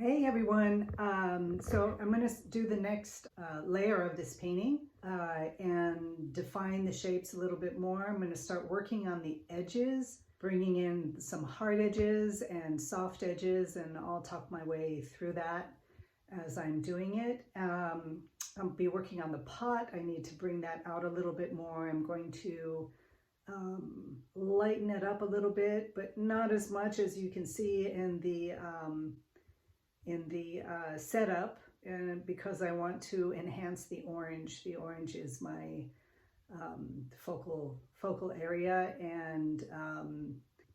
Hey everyone, so I'm going to do the next layer of this painting and define the shapes a little bit more. I'm going to start working on the edges, bringing in some hard edges and soft edges, and I'll talk my way through that as I'm doing it. I'll be working on the pot. I need to bring that out a little bit more. I'm going to lighten it up a little bit, but not as much as you can see in the setup, and because I want to enhance the orange. The orange is my focal area, and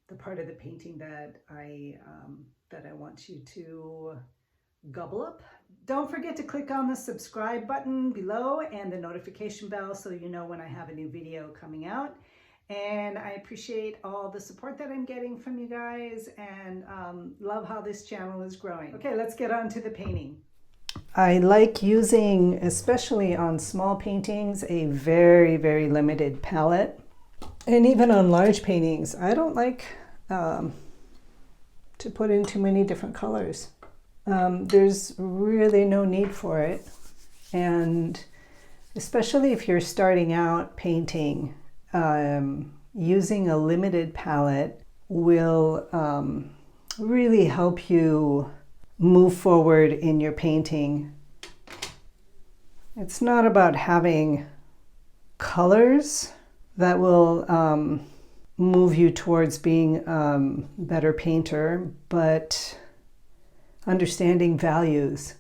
the part of the painting that I want you to gobble up. Don't forget to click on the subscribe button below and the notification bell so you know when I have a new video coming out. And I appreciate all the support that I'm getting from you guys, and love how this channel is growing. Okay, let's get on to the painting. I like using, especially on small paintings, a very, very limited palette. And even on large paintings, I don't like to put in too many different colors. There's really no need for it. And especially if you're starting out painting, using a limited palette will really help you move forward in your painting. It's not about having colors that will move you towards being a better painter, but understanding values.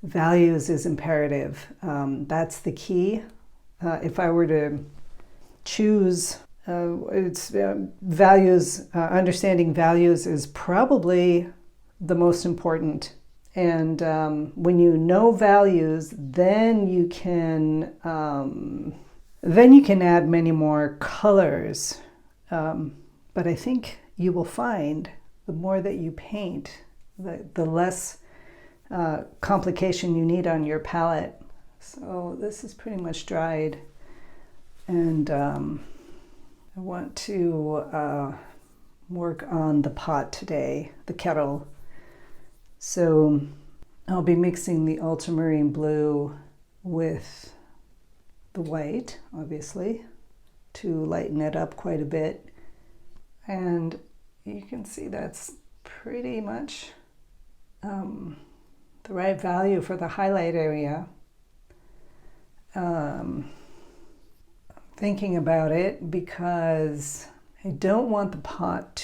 Values is imperative. That's the key. If I were to choose, values, understanding values is probably the most important. And when you know values, then you can add many more colors. But I think you will find the more that you paint, the less complication you need on your palette. So this is pretty much dried. And I want to work on the pot today, the kettle. So I'll be mixing the ultramarine blue with the white, obviously, to lighten it up quite a bit. And you can see that's pretty much the right value for the highlight area. Thinking about it because I don't want the pot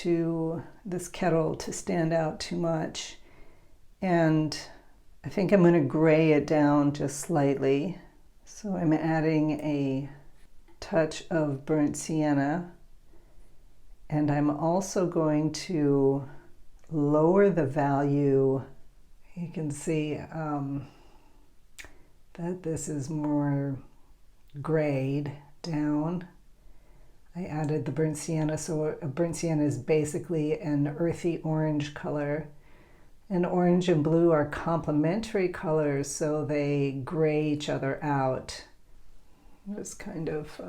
this kettle to stand out too much. And I think I'm going to gray it down just slightly. So I'm adding a touch of burnt sienna. And I'm also going to lower the value. You can see that this is more grayed down. I added the burnt sienna, so a burnt sienna is basically an earthy orange color. And orange and blue are complementary colors, so they gray each other out. Just kind of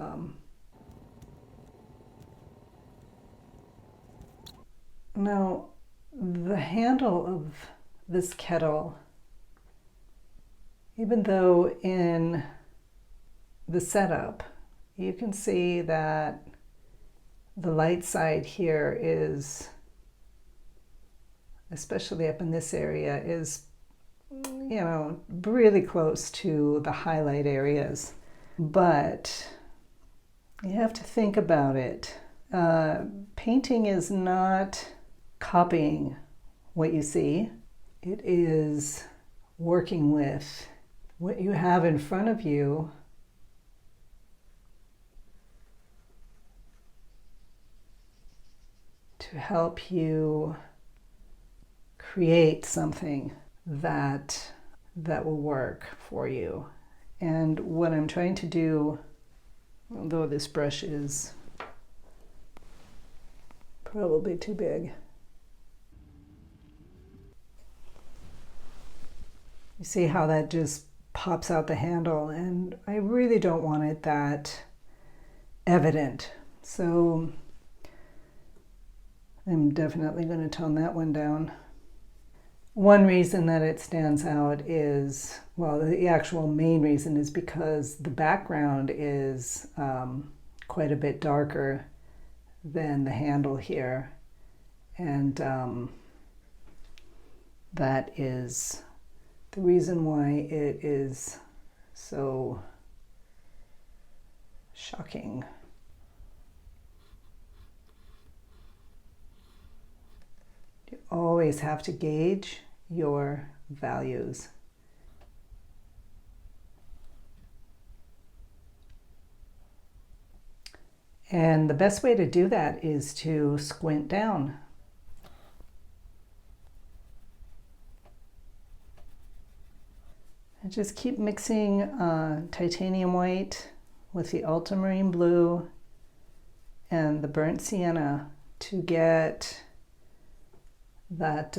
now the handle of this kettle, even though in the setup you can see that the light side here is, especially up in this area, is, you know, really close to the highlight areas. But you have to think about it. Painting is not copying what you see. It is working with what you have in front of you to help you create something that will work for you. And what I'm trying to do, although this brush is probably too big, you see how that just pops out the handle, and I really don't want it that evident. So I'm definitely going to tone that one down. One reason that it stands out is, well, the actual main reason is because the background is quite a bit darker than the handle here. And that is the reason why it is so shocking. You always have to gauge your values. And the best way to do that is to squint down. And just keep mixing titanium white with the ultramarine blue and the burnt sienna to get that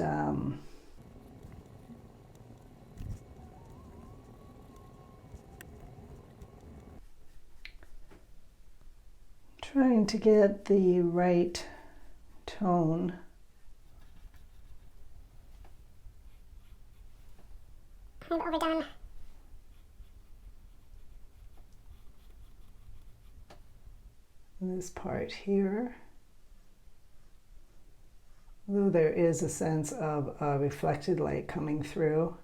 trying to get the right tone. Kind of overdone. This part here. Though there is a sense of reflected light coming through.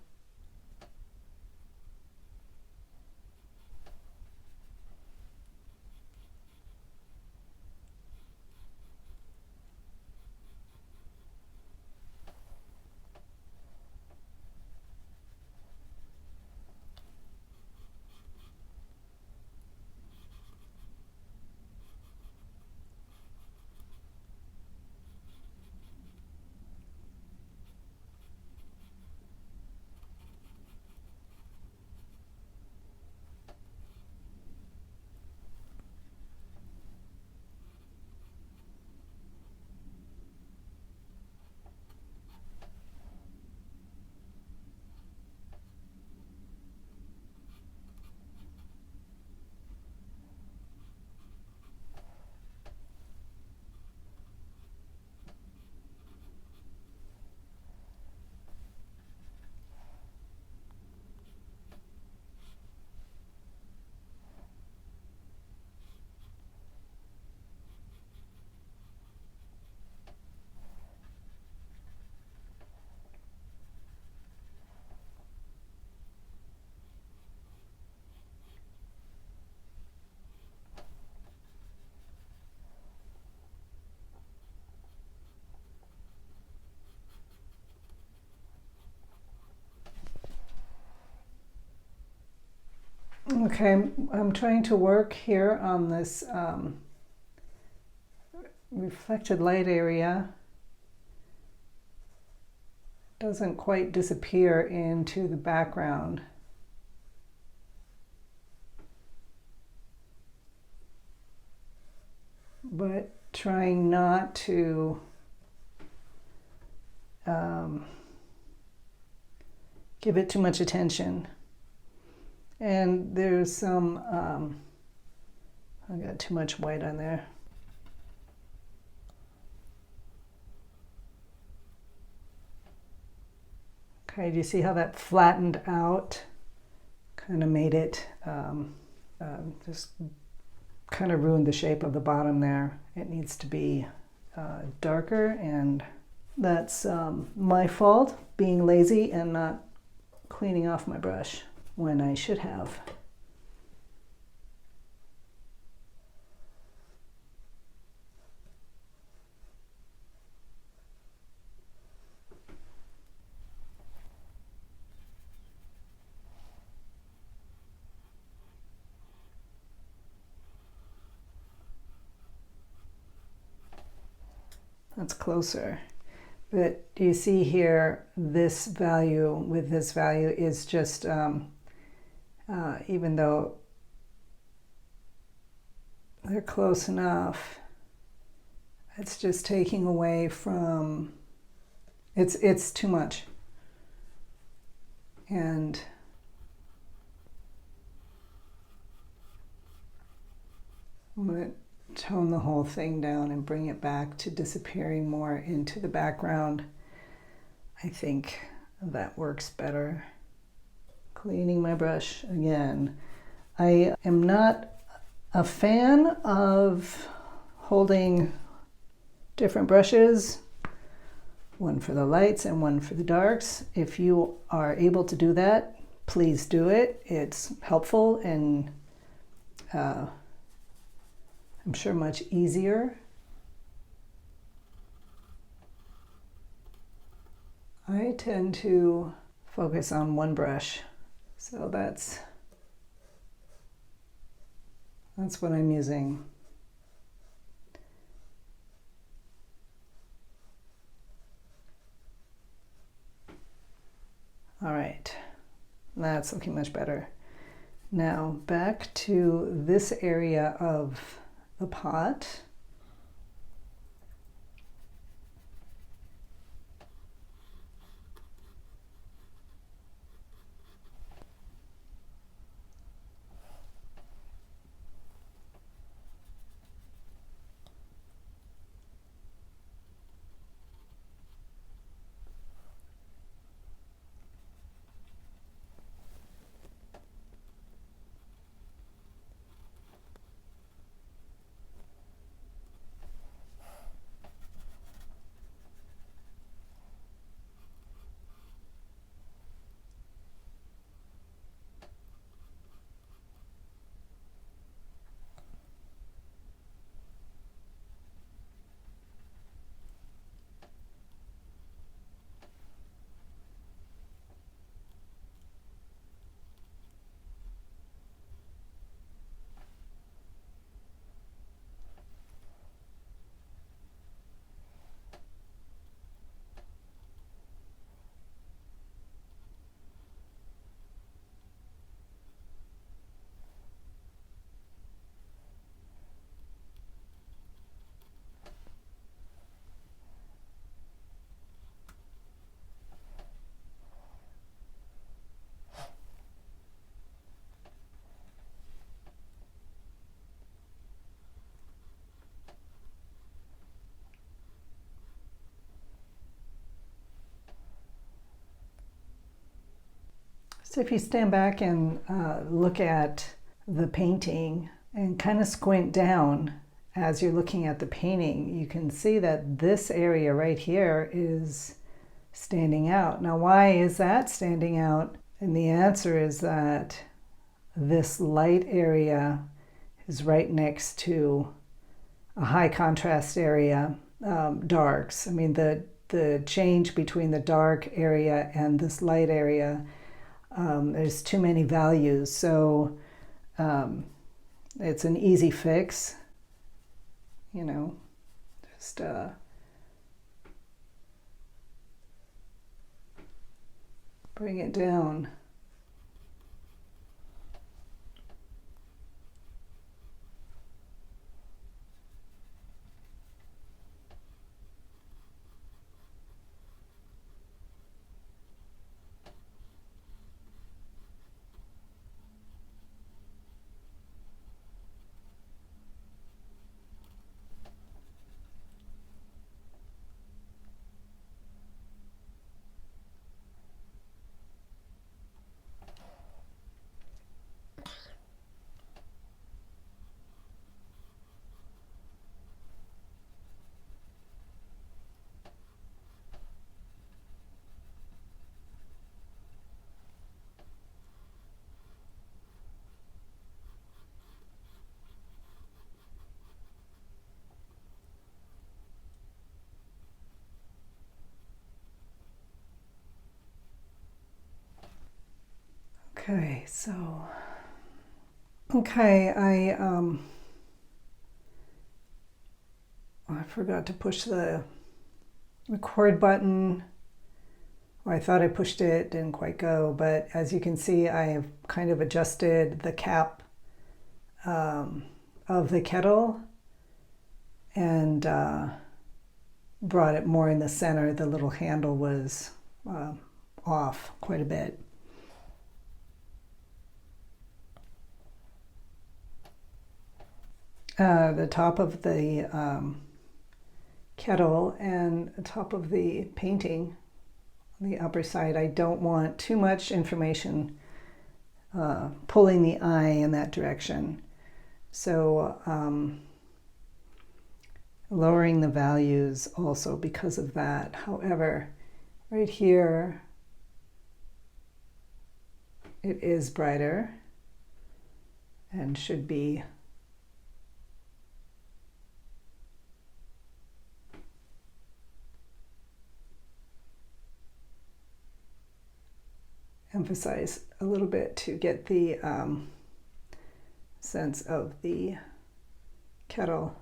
Okay, I'm trying to work here on this reflected light area. Doesn't quite disappear into the background. But trying not to give it too much attention. And there's some, I got too much white on there. Okay, do you see how that flattened out? Kind of made it, just kind of ruined the shape of the bottom there. It needs to be darker, and that's my fault, being lazy and not cleaning off my brush when I should have. That's closer. But do you see here, this value with this value is just, even though they're close enough, it's just taking away from, it's too much. And I'm going to tone the whole thing down and bring it back to disappearing more into the background. I think That works better. Cleaning my brush again. I am not a fan of holding different brushes, one for the lights and one for the darks. If you are able to do that, please do it. It's helpful and I'm sure much easier. I tend to focus on one brush, so that's what I'm using. All right, that's looking much better. Now back to this area of the pot. So if you stand back and look at the painting and kind of squint down as you're looking at the painting, you can see that this area right here is standing out. Now, why is that standing out? And the answer is that this light area is right next to a high contrast area, darks. I mean, the change between the dark area and this light area, there's too many values, so it's an easy fix, you know, just bring it down. Okay, so I forgot to push the record button. Or I thought I pushed it, didn't quite go, but as you can see, I have kind of adjusted the cap of the kettle and brought it more in the center. The little handle was off quite a bit. The top of the kettle and the top of the painting on the upper side. I don't want too much information pulling the eye in that direction. So lowering the values also because of that. However, right here, it is brighter and should be emphasize a little bit to get the sense of the kettle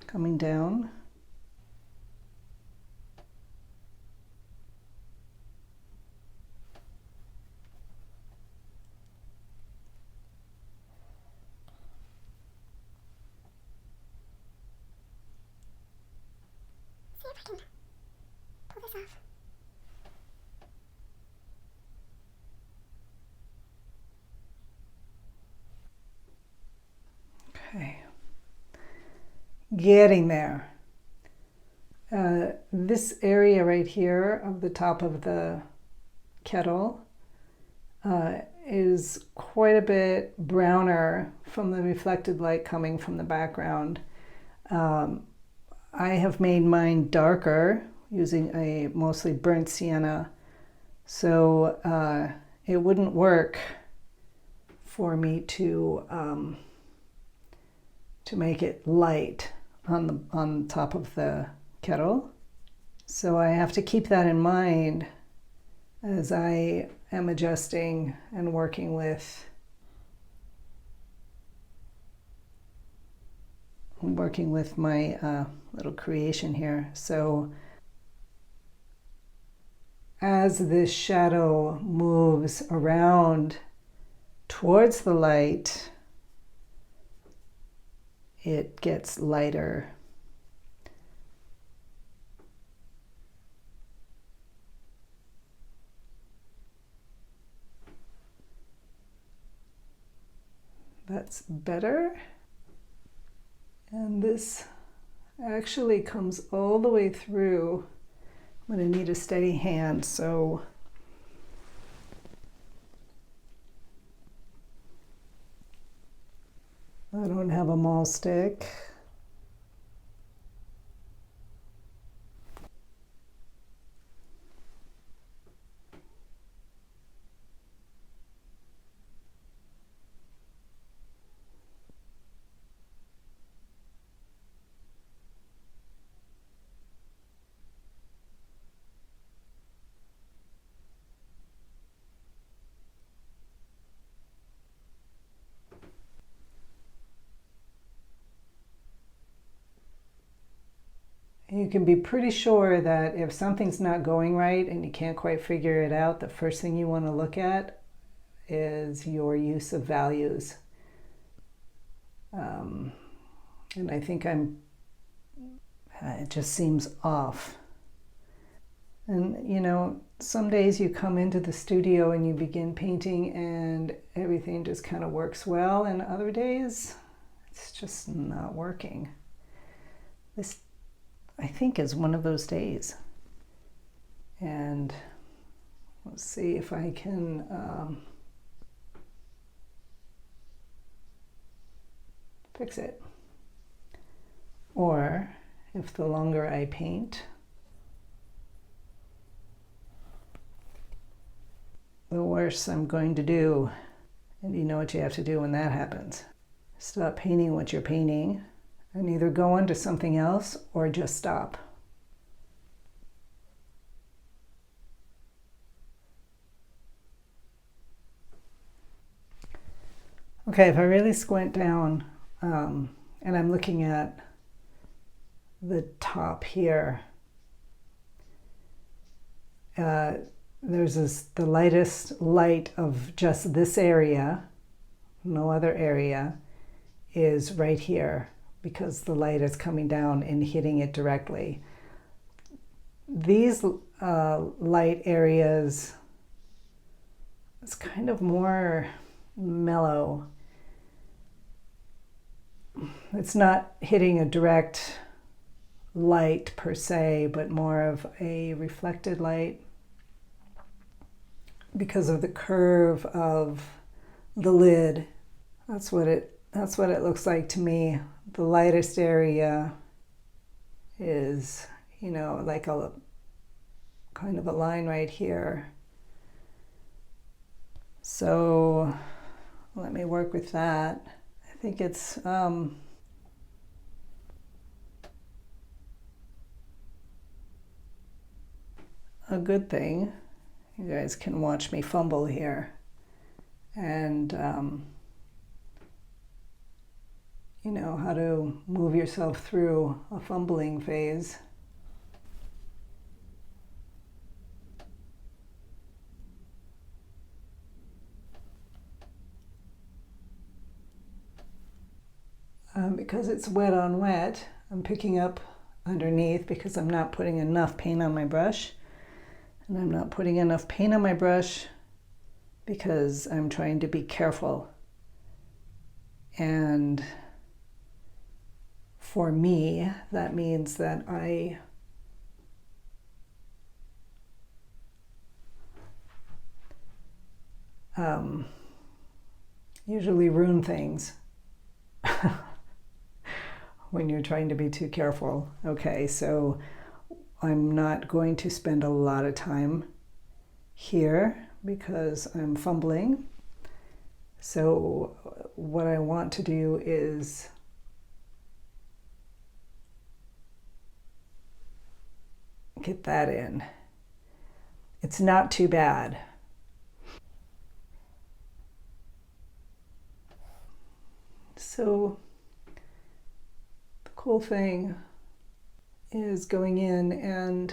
coming down. See if I can pull this off. Okay, getting there. This area right here of the top of the kettle is quite a bit browner from the reflected light coming from the background. I have made mine darker using a mostly burnt sienna, so it wouldn't work for me to make it light on top of the kettle. So I have to keep that in mind as I am adjusting and working with my little creation here. So as this shadow moves around towards the light, it gets lighter. That's better. And this actually comes all the way through. I'm going to need a steady hand, so I don't have a maul stick. You can be pretty sure that if something's not going right and you can't quite figure it out, the first thing you want to look at is your use of values. And I think it just seems off. And you know, some days you come into the studio and you begin painting and everything just kind of works well, and other days it's just not working. This, I think, is one of those days. And let's see if I can fix it. Or if the longer I paint, the worse I'm going to do. And you know what you have to do when that happens. Stop painting what you're painting and either go on to something else or just stop. Okay, if I really squint down and I'm looking at the top here, there's the lightest light of just this area, no other area, is right here because the light is coming down and hitting it directly. These light areas, it's kind of more mellow. It's not hitting a direct light per se, but more of a reflected light because of the curve of the lid. That's what it looks like to me. The lightest area is, like a kind of a line right here. So let me work with that. I think it's a good thing. You guys can watch me fumble here and how to move yourself through a fumbling phase. Because it's wet on wet, I'm picking up underneath because I'm not putting enough paint on my brush. And I'm not putting enough paint on my brush because I'm trying to be careful. And for me, that means that I usually ruin things when you're trying to be too careful. Okay, so I'm not going to spend a lot of time here because I'm fumbling. So what I want to do is get that in. It's not too bad. So the cool thing is going in and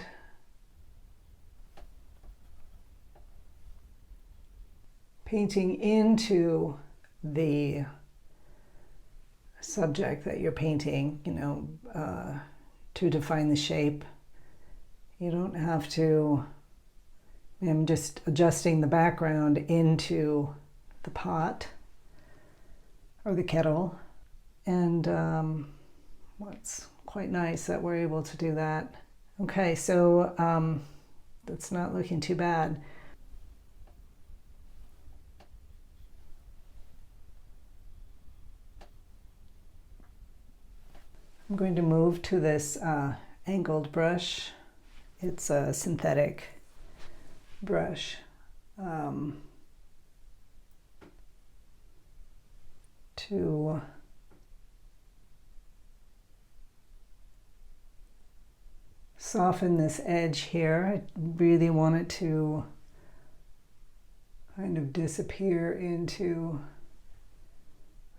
painting into the subject that you're painting, to define the shape. You don't have to, I'm just adjusting the background into the pot or the kettle. And what's quite nice that we're able to do that. Okay, so that's not looking too bad. I'm going to move to this angled brush. It's a synthetic brush. To soften this edge here. I really want it to kind of disappear into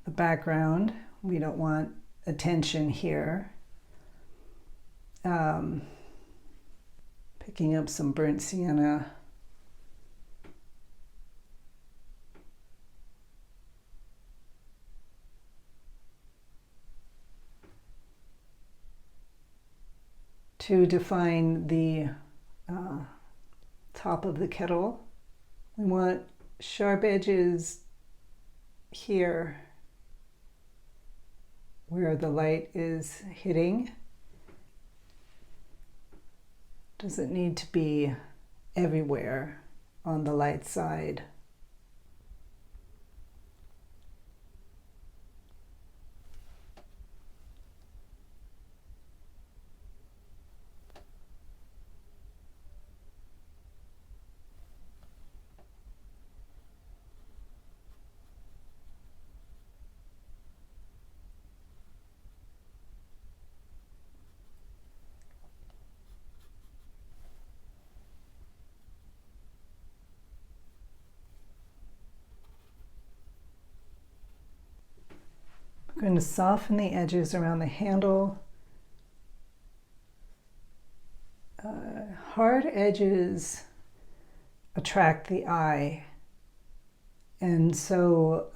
the background. We don't want attention here. Picking up some burnt sienna. To define the top of the kettle. We want sharp edges here where the light is hitting. Doesn't need to be everywhere on the light side. I'm going to soften the edges around the handle. Hard edges attract the eye. And so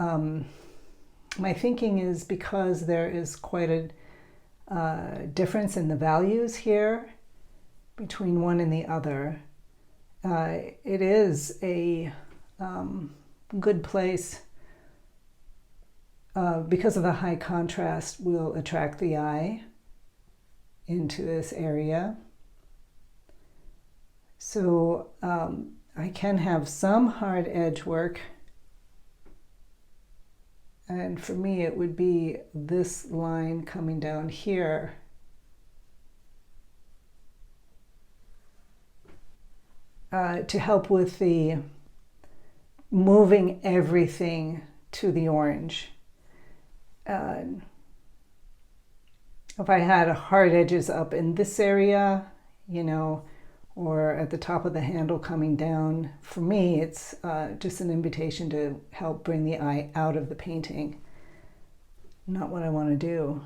my thinking is because there is quite a difference in the values here between one and the other, it is a good place. Because of the high contrast, will attract the eye into this area. So I can have some hard edge work. And for me, it would be this line coming down here. To help with the moving everything to the orange. If I had hard edges up in this area, you know, or at the top of the handle coming down, for me, it's just an invitation to help bring the eye out of the painting. Not what I want to do.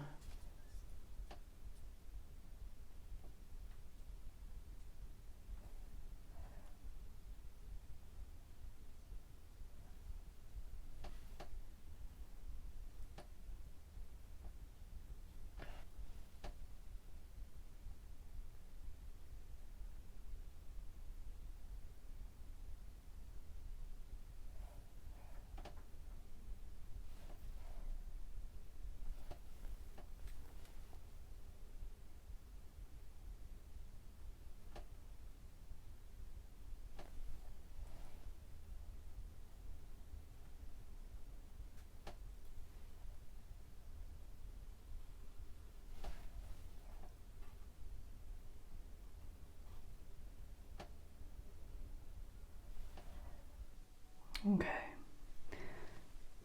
Okay,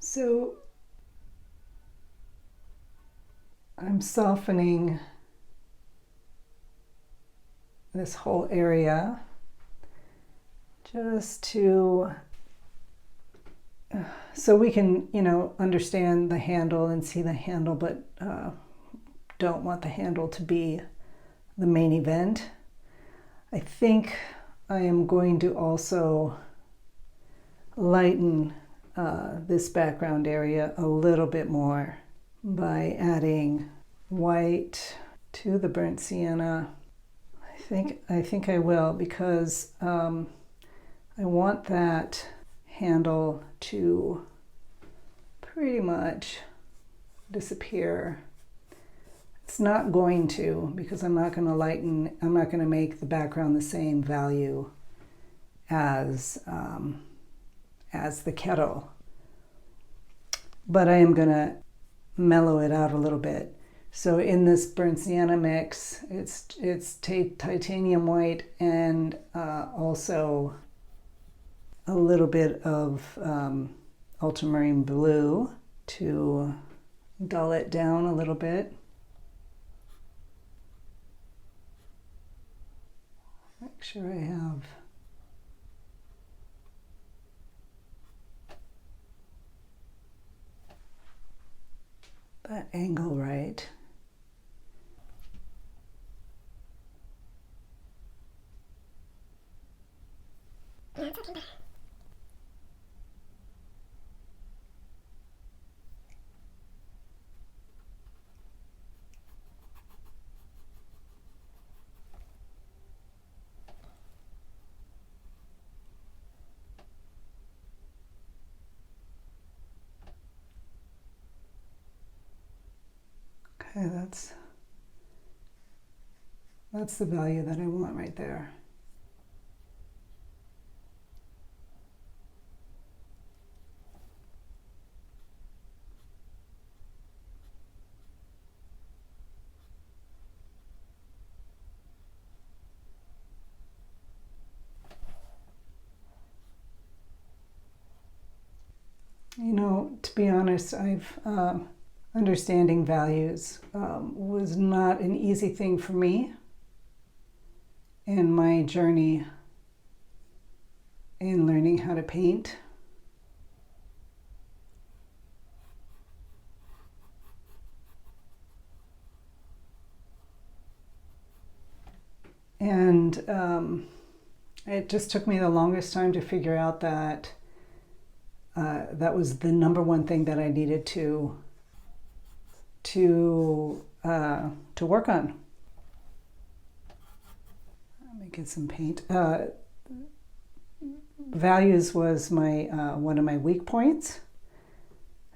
so I'm softening this whole area just to, so we can, you know, understand the handle and see the handle, but don't want the handle to be the main event. I think I am going to also lighten this background area a little bit more by adding white to the burnt sienna. I think I will, because I want that handle to pretty much disappear. It's not going to, because I'm not going to lighten, I'm not going to make the background the same value as the kettle, but I am going to mellow it out a little bit. So in this burnt sienna mix, it's titanium white and also a little bit of ultramarine blue to dull it down a little bit. Make sure I have that angle right. Yeah, it's looking better. Okay, that's the value that I want right there. You know, to be honest, understanding values was not an easy thing for me in my journey in learning how to paint. And it just took me the longest time to figure out that that was the number one thing that I needed to work on. Let me get some paint. Values was my one of my weak points.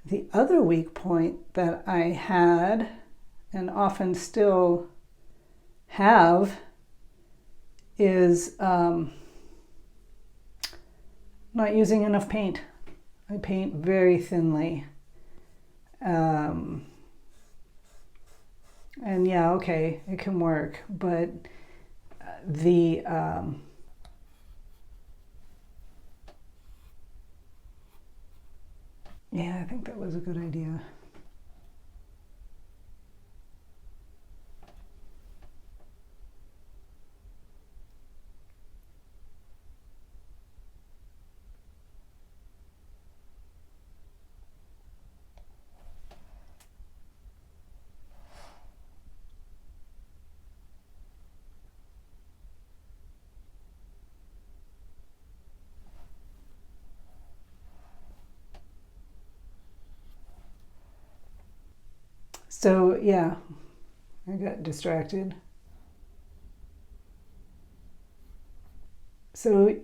The other weak point that I had, and often still have, is not using enough paint. I paint very thinly. And yeah, okay, it can work, but the yeah, I think that was a good idea. So yeah, I got distracted. So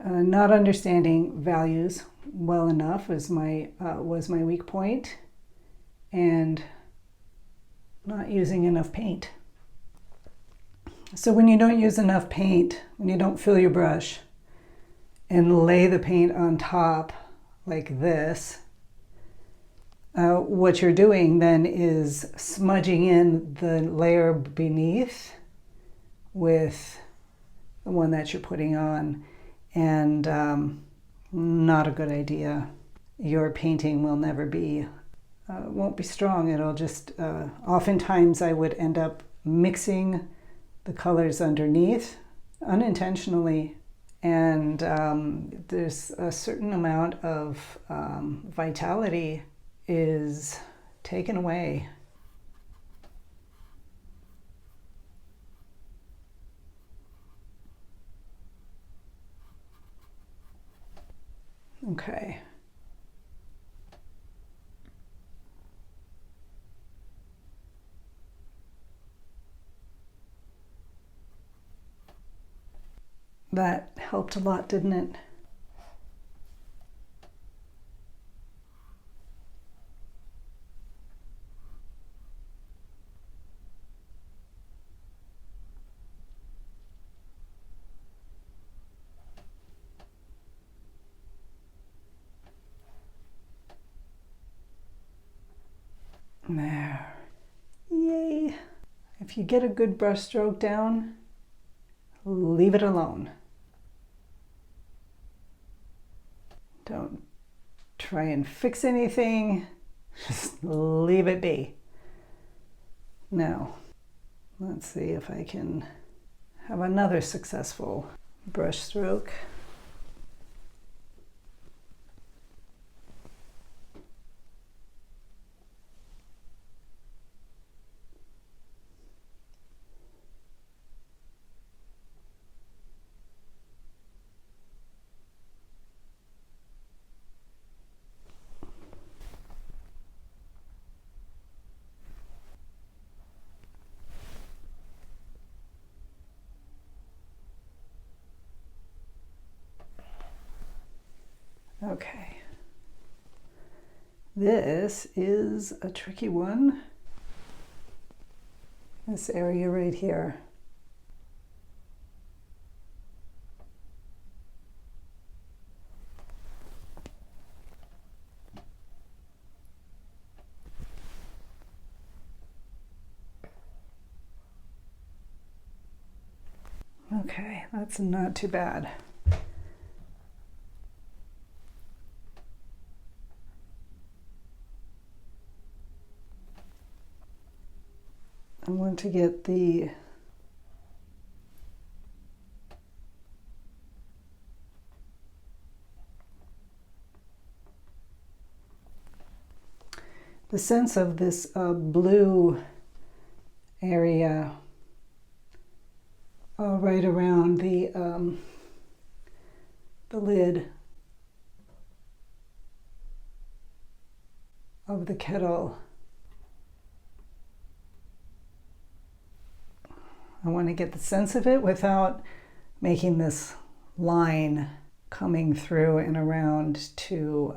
not understanding values well enough was my weak point, and not using enough paint. So when you don't use enough paint, when you don't fill your brush and lay the paint on top like this, what you're doing then is smudging in the layer beneath with the one that you're putting on, and not a good idea. Your painting will never be, won't be strong. It'll just, oftentimes I would end up mixing the colors underneath unintentionally, and there's a certain amount of vitality is taken away. Okay. That helped a lot, didn't it? There. Yay. If you get a good brush stroke down, leave it alone. Don't try and fix anything. Just leave it be. Now, let's see if I can have another successful brush stroke. Okay, this is a tricky one. This area right here. Okay, that's not too bad. I want to get the sense of this blue area right around the lid of the kettle. I want to get the sense of it without making this line coming through and around to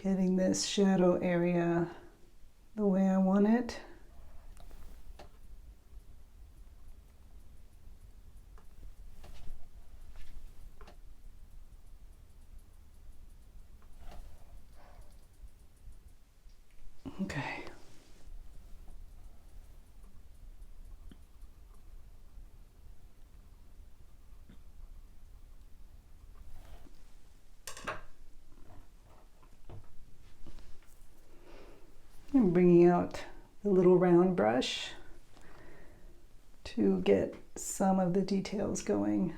Getting this shadow area the way I want it. Okay. I'm bringing out the little round brush to get some of the details going.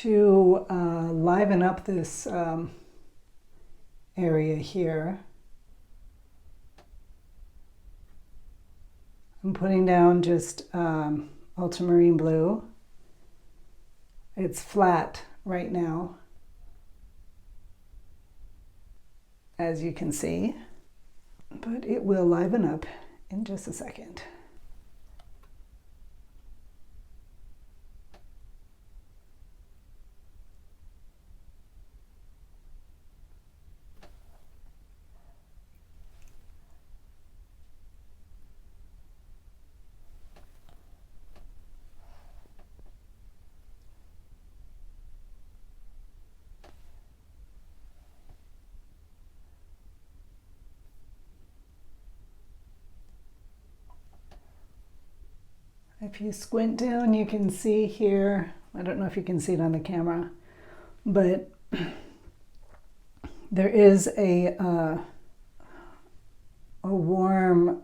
To liven up this area here, I'm putting down just ultramarine blue. It's flat right now, as you can see, but it will liven up in just a second. If you squint down, you can see here, I don't know if you can see it on the camera, but there is a warm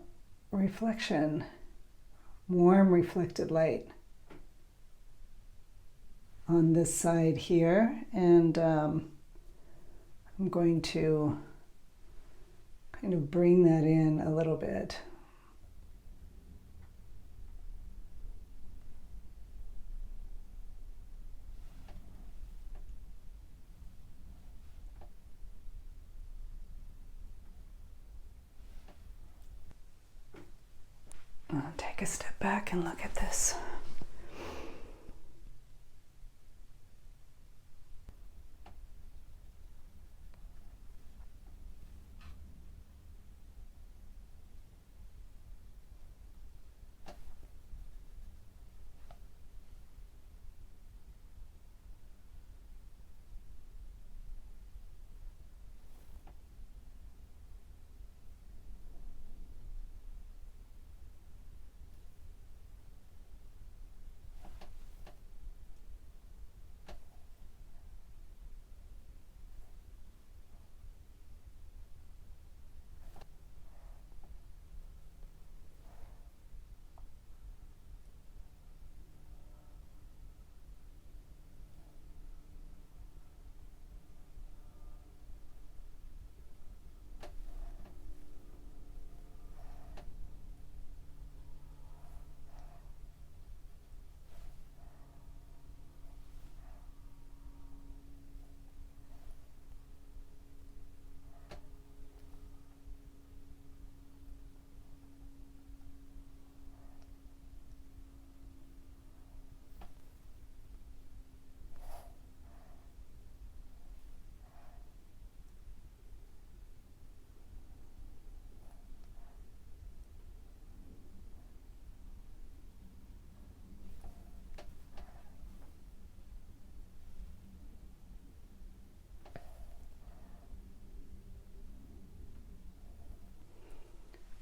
reflection, warm reflected light on this side here, and I'm going to kind of bring that in a little bit. I'll take a step back and look at this.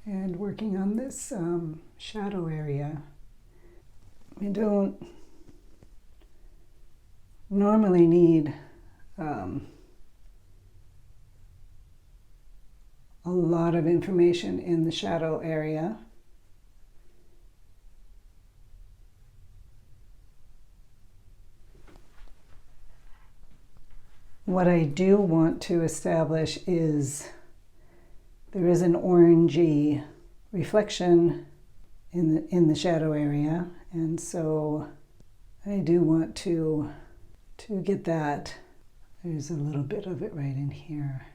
And working on this shadow area. I don't normally need a lot of information in the shadow area. What I do want to establish is there is an orangey reflection in the shadow area, and so I do want to get that. There's a little bit of it right in here.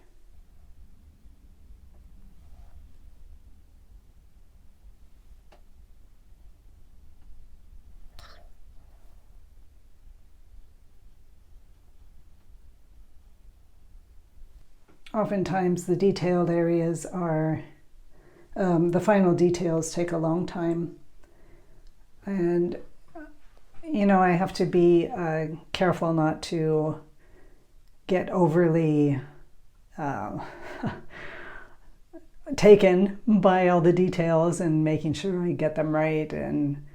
Oftentimes the detailed areas are, the final details take a long time. And, you know, I have to be careful not to get overly taken by all the details and making sure I get them right. And,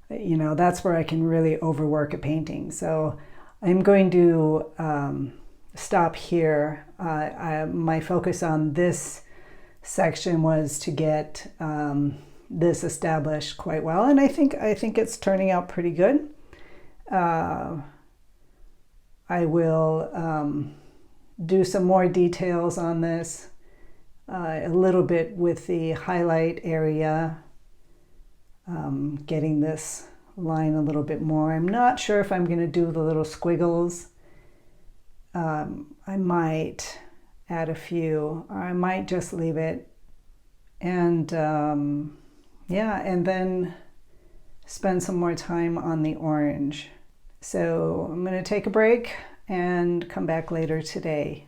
you know, that's where I can really overwork a painting. So I'm going to stop here. My focus on this section was to get this established quite well, and I think it's turning out pretty good. I will do some more details on this, a little bit with the highlight area, getting this line a little bit more. I'm not sure if I'm going to do the little squiggles. I might add a few, or I might just leave it. And yeah, and then spend some more time on the orange. So I'm going to take a break and come back later today.